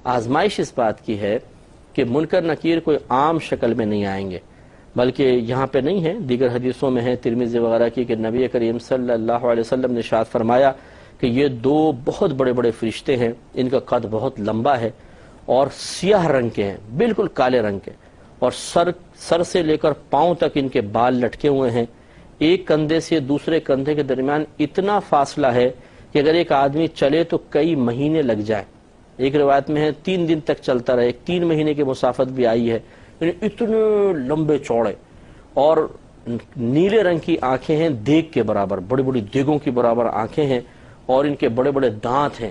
آزمائش اس بات کی ہے کہ منکر نکیر کوئی عام شکل میں نہیں آئیں گے، بلکہ یہاں پہ نہیں ہے، دیگر حدیثوں میں ہے ترمذی وغیرہ کی کہ نبی کریم صلی اللہ علیہ وسلم نے ارشاد فرمایا کہ یہ دو بہت بڑے بڑے فرشتے ہیں، ان کا قد بہت لمبا ہے اور سیاہ رنگ کے ہیں، بالکل کالے رنگ کے، اور سر سے لے کر پاؤں تک ان کے بال لٹکے ہوئے ہیں، ایک کندھے سے دوسرے کندھے کے درمیان اتنا فاصلہ ہے کہ اگر ایک آدمی چلے تو کئی مہینے لگ جائیں، ایک روایت میں ہے 3 دن تک چلتا رہے، 3 مہینے کی مسافت بھی آئی ہے، یعنی اتنے لمبے چوڑے، اور نیلے رنگ کی آنکھیں ہیں دیگ کے برابر، بڑی بڑی دیگوں کی برابر آنکھیں ہیں، اور ان کے بڑے بڑے دانت ہیں،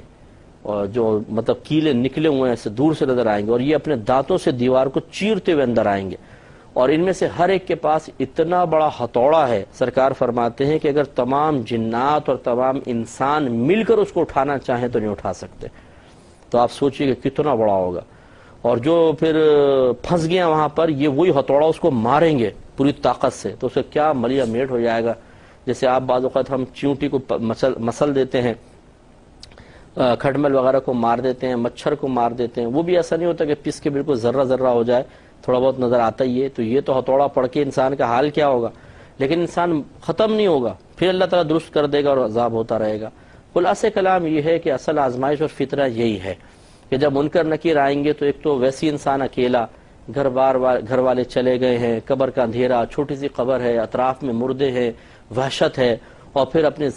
اور جو مطلب کیلے نکلے ہوئے ہیں ایسے دور سے نظر آئیں گے، اور یہ اپنے دانتوں سے دیوار کو چیرتے ہوئے اندر آئیں گے، اور ان میں سے ہر ایک کے پاس اتنا بڑا ہتھوڑا ہے، سرکار فرماتے ہیں کہ اگر تمام جنات اور تمام انسان مل کر اس کو اٹھانا چاہیں تو نہیں اٹھا سکتے، تو آپ سوچئے کہ کتنا بڑا ہوگا، اور جو پھر پھنس گیا وہاں پر، یہ وہی ہتھوڑا اس کو ماریں گے پوری طاقت سے، تو اسے کیا ملیا میٹ ہو جائے گا، جیسے آپ بعض اوقات ہم چیونٹی کو مسل دیتے ہیں، کھٹمل وغیرہ کو مار دیتے ہیں، مچھر کو مار دیتے ہیں، وہ بھی ایسا نہیں ہوتا کہ پس کے بالکل ذرہ ذرہ ہو جائے، تھوڑا بہت نظر آتا ہی ہے، تو یہ تو ہتھوڑا پڑ کے انسان کا حال کیا ہوگا، لیکن انسان ختم نہیں ہوگا، پھر اللہ تعالیٰ درست کر دے گا اور عذاب ہوتا رہے گا۔ خلاصہ کلام یہ ہے کہ اصل آزمائش اور فطرہ یہی ہے کہ جب منکر نکیر آئیں گے تو ایک تو ویسی انسان اکیلا، گھر والے چلے گئے ہیں، قبر کا اندھیرا، چھوٹی سی قبر ہے، اطراف میں مردے ہیں، وحشت ہے، اور پھر اپنے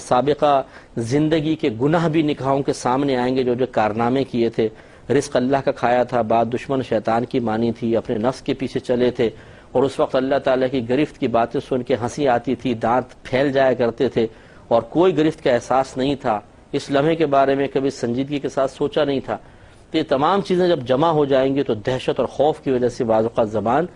سابقہ زندگی کے گناہ بھی نگاہوں کے سامنے آئیں گے، جو کارنامے کیے تھے، رزق اللہ کا کھایا تھا، بات دشمن شیطان کی مانی تھی، اپنے نفس کے پیچھے چلے تھے، اور اس وقت اللہ تعالیٰ کی گرفت کی باتیں سن کے ہنسی آتی تھی، دانت پھیل جایا کرتے تھے، اور کوئی گرفت کا احساس نہیں تھا، اس لمحے کے بارے میں کبھی سنجیدگی کے ساتھ سوچا نہیں تھا، تو یہ تمام چیزیں جب جمع ہو جائیں گی تو دہشت اور خوف کی وجہ سے بعض اوقات زبان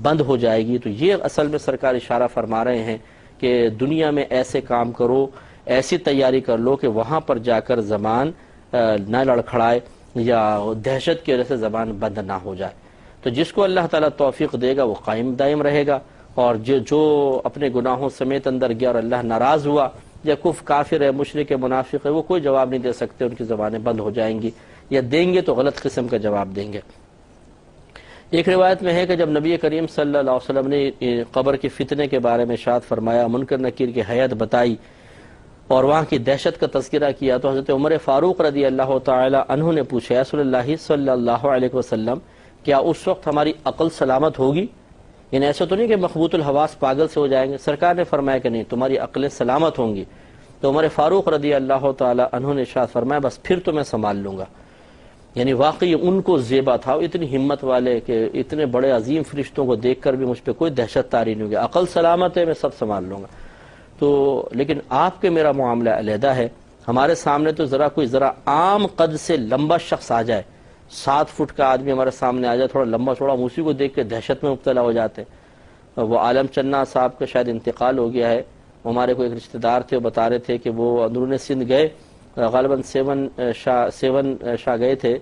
بند ہو جائے گی۔ تو یہ اصل میں سرکار اشارہ فرما رہے ہیں کہ دنیا میں ایسے کام کرو، ایسی تیاری کر لو کہ وہاں پر جا کر زبان نہ لڑکھڑائے یا دہشت کی وجہ سے زبان بند نہ ہو جائے۔ تو جس کو اللہ تعالیٰ توفیق دے گا وہ قائم دائم رہے گا، اور جو اپنے گناہوں سمیت اندر گیا اور اللہ ناراض ہوا، یا کافر ہے، مشرک ہے، منافق ہے، وہ کوئی جواب نہیں دے سکتے، ان کی زبانیں بند ہو جائیں گی، یا دیں گے تو غلط قسم کا جواب دیں گے۔ ایک روایت میں ہے کہ جب نبی کریم صلی اللہ علیہ وسلم نے قبر کے فتنے کے بارے میں ارشاد فرمایا، منکر نکیر کی حیت بتائی اور وہاں کی دہشت کا تذکرہ کیا، تو حضرت عمر فاروق رضی اللہ تعالی عنہ نے پوچھا، یا رسول اللہ صلی اللہ علیہ وسلم، کیا اس وقت ہماری عقل سلامت ہوگی؟ یعنی ایسا تو نہیں کہ مخبوط الحواس پاگل سے ہو جائیں گے؟ سرکار نے فرمایا کہ نہیں، تمہاری عقلیں سلامت ہوں گی۔ تو عمر فاروق رضی اللہ تعالی عنہ نے ارشاد فرمایا، بس پھر تو میں سنبھال لوں گا۔ یعنی واقعی ان کو زیبا تھا، اتنی ہمت والے کہ اتنے بڑے عظیم فرشتوں کو دیکھ کر بھی مجھ پہ کوئی دہشت طاری نہیں ہوگی، عقل سلامت ہے، میں سب سنبھال لوں گا۔ تو لیکن آپ کے میرا معاملہ علیحدہ ہے، ہمارے سامنے تو ذرا عام قد سے لمبا شخص آ جائے، 7 فٹ کا آدمی ہمارے سامنے آ جائے، تھوڑا لمبا چوڑا، ہم اسی کو دیکھ کے دہشت میں مبتلا ہو جاتے ہیں۔ وہ عالم چنا صاحب کا شاید انتقال ہو گیا ہے، ہمارے کوئی ایک رشتہ دار تھے، وہ بتا رہے تھے کہ وہ اندرون سندھ گئے، غالباً 7 شاہ گئے تھے،